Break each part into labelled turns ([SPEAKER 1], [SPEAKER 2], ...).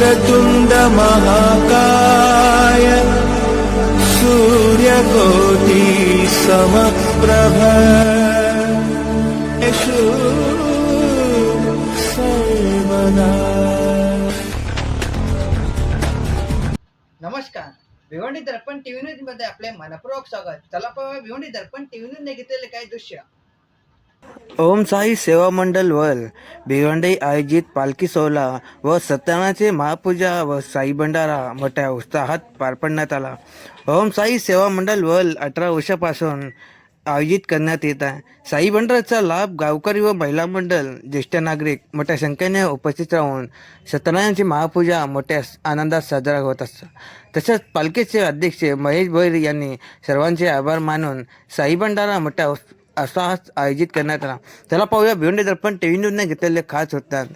[SPEAKER 1] वक्रतुंड महाकाय सूर्यकोटि समप्रभ सर्वदा।
[SPEAKER 2] नमस्कार, भिवंडी दर्पण टीव्ही न्यूज मध्ये आपले मनपूर्वक स्वागत। चला पाहूया भिवंडी दर्पण टीव्ही न्यूज ने घेतलेले काही दृश्य।
[SPEAKER 3] ओम साई सेवा मंडल वल भिवंडी आयोजित पालखी सोहळा व सत्यनारायणाची महापूजा व साई भंडारा मोठ्या उत्साहात पार पाडण्यात आला। ओम साई सेवा मंडल वल 18 वर्षापासून आयोजित करण्यात येत आहे। साई भंडाराचा लाभ गावकरी व महिला मंडळ, ज्येष्ठ नागरिक मोठ्या संख्येने उपस्थित राहून सत्यनारायणाची महापूजा मोठ्या आनंदात साजरा होत असतात। तसेच पालखीचे अध्यक्ष महेश भैर यांनी सर्वांचे आभार मानून साई भंडारा मोठ्या उत्साहात आयोजित करण्यात आला। त्याला पाहूया भिवंडी दर्पण टीव्ही न्यूजने घेतलेले खास वृत्तांत।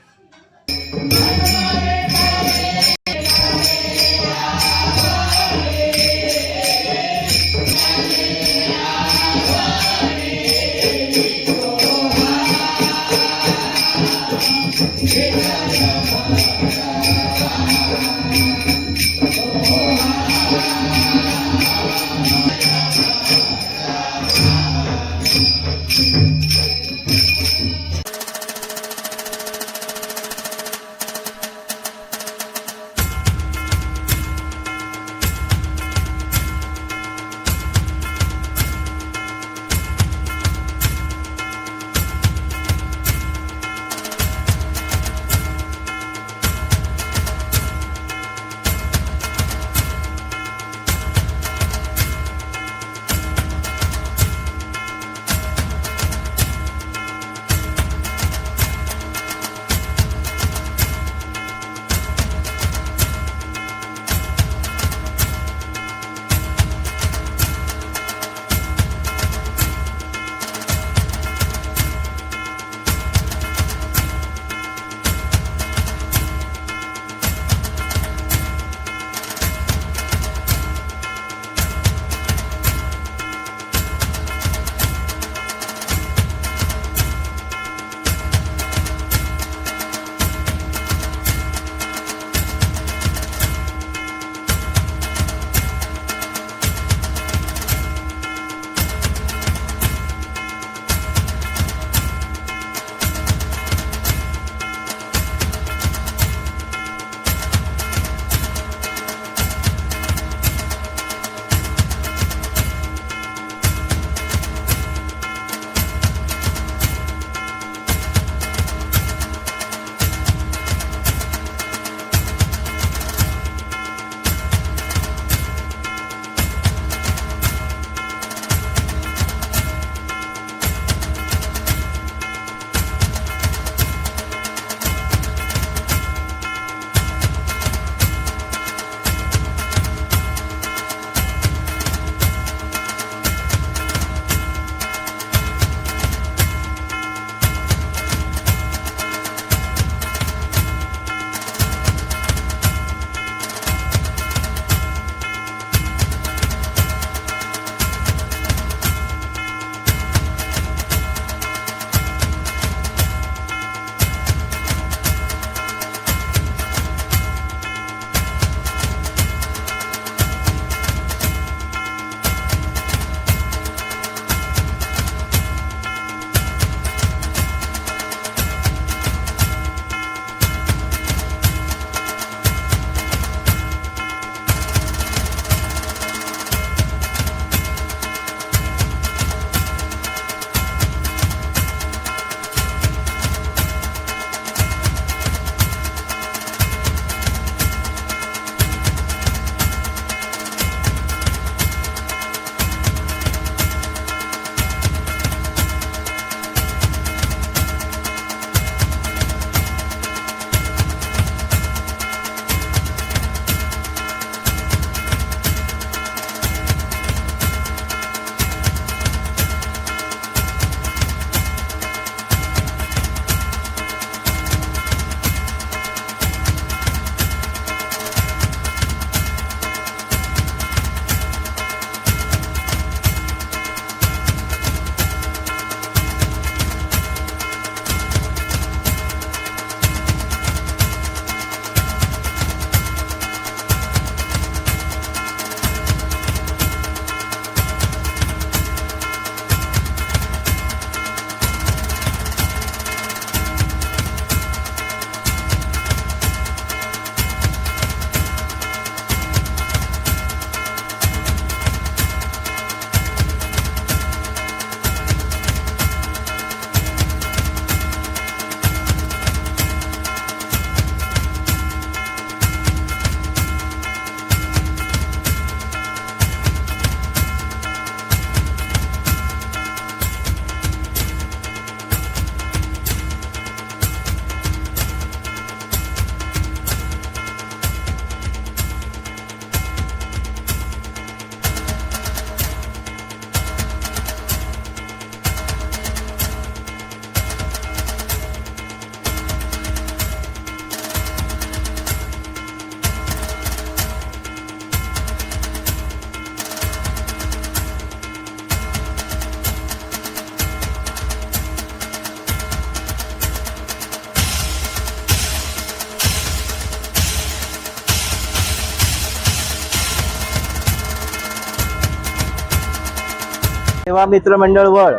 [SPEAKER 4] सेवा मित्र मंडळ वळ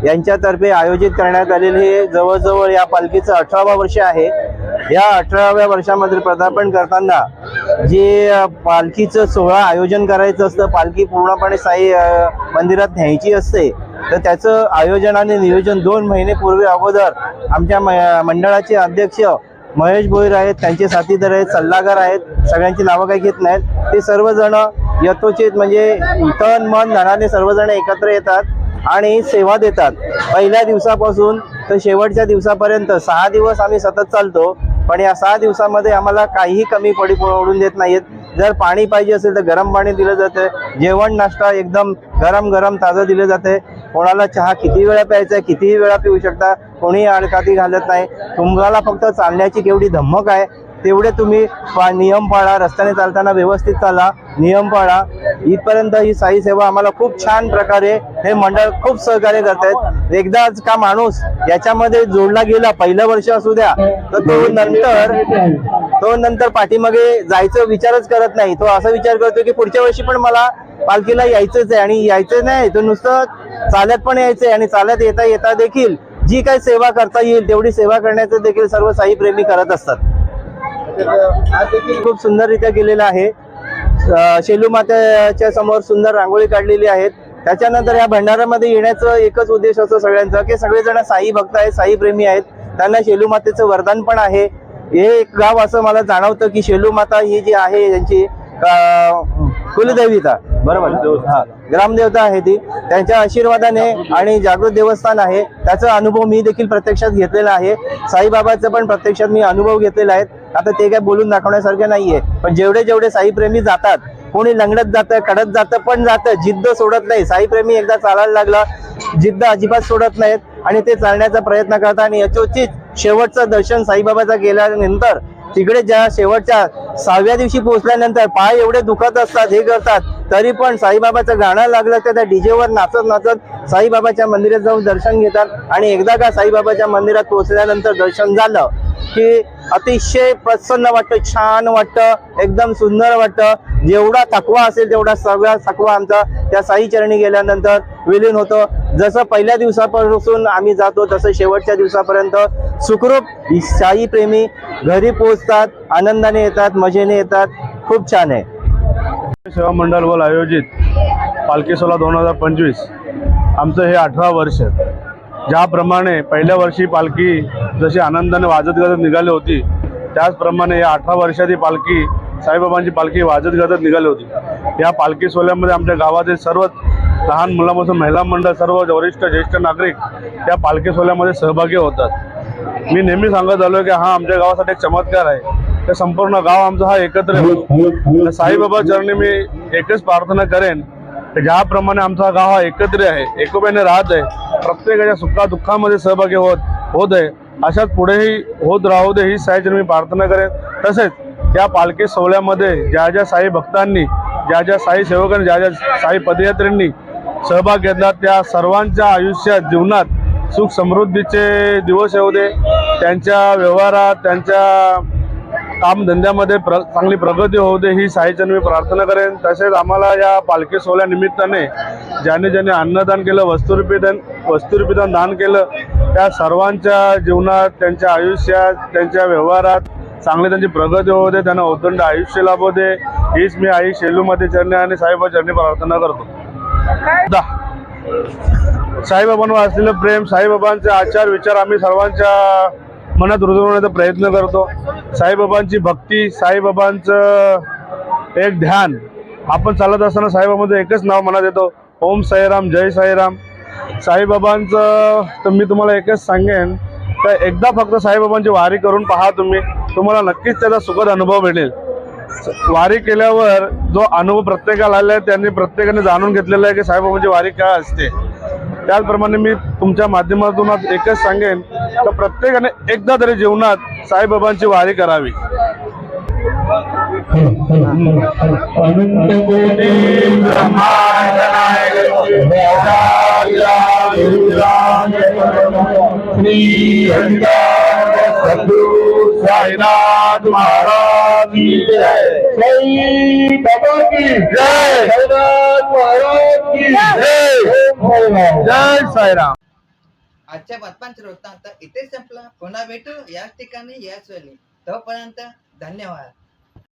[SPEAKER 4] यांच्यातर्फे आयोजित करण्यात आलेले हे जवळजवळ या पालखीचं 18वं वर्ष आहे. या 18व्या वर्षामध्ये पदार्पण करताना जे पालखीचं सोहळा आयोजन करायचं असतं, पालखी पूर्णपणे साई मंदिरात न्यायची असते, तर त्याचं आयोजन आणि नियोजन 2 महिने पूर्वी अगोदर आमच्या मंडळाचे अध्यक्ष महेश भोईर आहेत, त्यांचे साथीदार आहेत, सल्लागार आहेत, सगळ्यांची नावं काही घेत नाहीत, ते सर्वजण यथोचित म्हणजे तन मन धनाने सर्वजण एकत्र येतात आणि सेवा देतात. पहिल्या दिवसापासून तर शेवटच्या दिवसापर्यंत 6 दिवस आम्ही सतत चालतो. पण या 6 दिवसामध्ये आम्हाला काहीही कमी पडून देत नाहीत. जर पाणी पाहिजे असेल तर गरम पाणी दिलं जातं, जेवण नाश्ता एकदम गरम गरम ताजं दिलं जाते. कोणाला चहा किती वेळा प्यायचा आहे, कितीही वेळा पिऊ शकता, कोणी अडकाती घालत नाही. तुम्हाला फक्त चालण्याची केवढी धमक आहे तेवढे तुम्ही नियम पाळा, रस्त्याने चालताना व्यवस्थित चाला, नियम पाळा. इथपर्यंत ही साई सेवा आम्हाला खूप छान प्रकारे हे मंडळ खूप सहकार्य करत आहेत. एकदाच का माणूस याच्यामध्ये जोडला गेला, पहिलं वर्ष असू द्या, तर तो नंतर पाठीमागे जायचं विचारच करत नाही. तो असा विचार करतो की पुढच्या वर्षी पण मला पालखीला यायचंच आहे, आणि यायचं नाही तो नुसतं चालत पण यायचंय, आणि चालत येता येता देखील जी काही सेवा करता येईल तेवढी सेवा करण्याचं देखील सर्व साई प्रेमी करत असतात. खूप सुंदररित्या केलेलं आहे. शेलू मातेच्या समोर सुंदर रांगोळी काढलेली आहेत. त्याच्यानंतर या भंडाऱ्यामध्ये येण्याचं एकच उद्देश असतो सगळ्यांचा की सगळेजण साई भक्त आहेत, साई प्रेमी आहेत, त्यांना शेलू मातेचं वरदान पण आहे. हे एक गाव असं मला जाणवतं की शेलू माता ही जी आहे यांची कुलदेविता, बरोबर, हा, ग्रामदेवता आहे ती. त्यांच्या आशीर्वादाने आणि जागृत देवस्थान आहे, त्याचा अनुभव मी देखील प्रत्यक्षात घेतलेला आहे. साईबाबाचा पण प्रत्यक्षात मी अनुभव घेतलेला आहे. आता ते काय बोलून दाखवण्यासारखे नाहीये, पण जेवढे साई प्रेमी जातात, कोणी लंगडत जातं, कडत जातं, पण जातं, जिद्द सोडत नाही. साई प्रेमी एकदा चालायला लागला, जिद्द अजिबात सोडत नाहीत आणि ते चालण्याचा प्रयत्न करतात. आणि यथोचित शेवटचं दर्शन साईबाबाचा केल्यानंतर तिकडे ज्या शेवटच्या 6व्या दिवशी पोहोचल्यानंतर पाय एवढे दुखत असतात, हे करतात, तरी पण साईबाबाचं गाणं लागलं तर त्या डीजेवर नाचत नाचत साईबाबाच्या मंदिरात जाऊन दर्शन घेतात. आणि एकदा का साईबाबाच्या मंदिरात पोहोचल्यानंतर दर्शन झालं की अतिशय प्रसन्न वाटतं, छान वाटतं, एकदम सुंदर वाटतं. जेवढा थकवा असेल तेवढा सगळा थकवा आमचा त्या साई चरणी गेल्यानंतर विलीन होतो. जसं पहिल्या दिवसापासून आम्ही जातो तसं शेवटच्या दिवसापर्यंत सुखरूप साई प्रेमी घरी पोहोचतात, आनंदाने येतात, मजेने येतात. खूप छान आहे.
[SPEAKER 5] सेवा मंडळ वर आयोजित पालखी सोहळा 2025 आमचं हे 18 वर्ष. ज्याप्रमाणे पहिल्या वर्षी पालखी जशी आनंदाने वाजत गाजत निघाली होती, त्याचप्रमाणे या 18 वर्षात ही पालखी साईबाबांची पालखी वाजत गाजत निघाली होती. या पालखी सोहळ्यामध्ये आमच्या गावातील सर्व लहान मुलांपासून महिला मंडळ, सर्व वरिष्ठ ज्येष्ठ नागरिक या पालखी सोहळ्यामध्ये सहभागी होतात. मी नेहमी सांगत आलो की हा आमच्या गावासाठी एक चमत्कार आहे. ते संपूर्ण गाव आमचा हा एकत्र होतो. साईबाबा चरणी मी एकच प्रार्थना करेन की ज्याप्रमाणे आमचा गाव हा एकत्र आहे, एकोप्याने राहत आहे, प्रत्येकाच्या सुखादुःखामध्ये सहभागी होत आहे, अशाच पुढेही होत राहू दे ही साईचरणी मी प्रार्थना करेन. तसेच या पालखी सोहळ्यामध्ये ज्या ज्या साई भक्तांनी, ज्या ज्या साई सेवकांनी, ज्या ज्या साई पदयात्रेंनी सहभाग घेतला, त्या सर्वांच्या आयुष्यात, जीवनात सुख समृद्धीचे दिवस येऊ दे. त्यांच्या व्यवहारात, त्यांच्या कामधंद्यामध्ये चांगली प्रगती होऊ दे ही साईचरणी मी प्रार्थना करेन. तसेच आम्हाला या पालखी सोहळ्यानिमित्ताने ज्याने ज्याने अन्नदान केलं, वस्तुरूपी दान केलं, त्या सर्वांच्या जीवनात, त्यांच्या आयुष्यात, त्यांच्या व्यवहारात चांगली त्यांची प्रगती होऊ दे, त्यांना उदंड आयुष्य लाभू दे, हीच मी आई शेलूमाते चरणी आणि साईबाबा चरणी प्रार्थना करतो. साईबाबांवर असलेलं प्रेम, साईबाबांचे आचार विचार आम्ही सर्वांच्या मनात रुजवण्याचा प्रयत्न करतो. साईबाबांची भक्ती, साईबाबांचं एक ध्यान. आपण चालत असताना साईबाबांचं एकच नाव मनात येतो, ओम साईराम, जय साईराम. साईबाबांचं तर मी तुम्हाला एकच सांगेन तर एकदा फक्त साईबाबांची वारी करून पहा, तुम्हाला नक्कीच त्याचा सुखद अनुभव भेटेल. वारी केल्यावर जो अनुभव प्रत्येकाला आला आहे त्यांनी प्रत्येकाने जाणून घेतलेला आहे की साईबाबांची वारी काय असते. त्याचप्रमाणे मी तुमच्या माध्यमातून एकच सांगेन तर प्रत्येकाने एकदा तरी जीवनात साईबाबांची वारी करावी.
[SPEAKER 6] साईनाथ महाराज की जय, साई बाबा की जय, साईनाथ महाराज की जय. साईराम.
[SPEAKER 5] जय साईराम.
[SPEAKER 2] आजच्या बातम्यांचा वृत्तांत इथे संपला. पुन्हा भेटू याच ठिकाणी याच वेळी. तोपर्यंत धन्यवाद.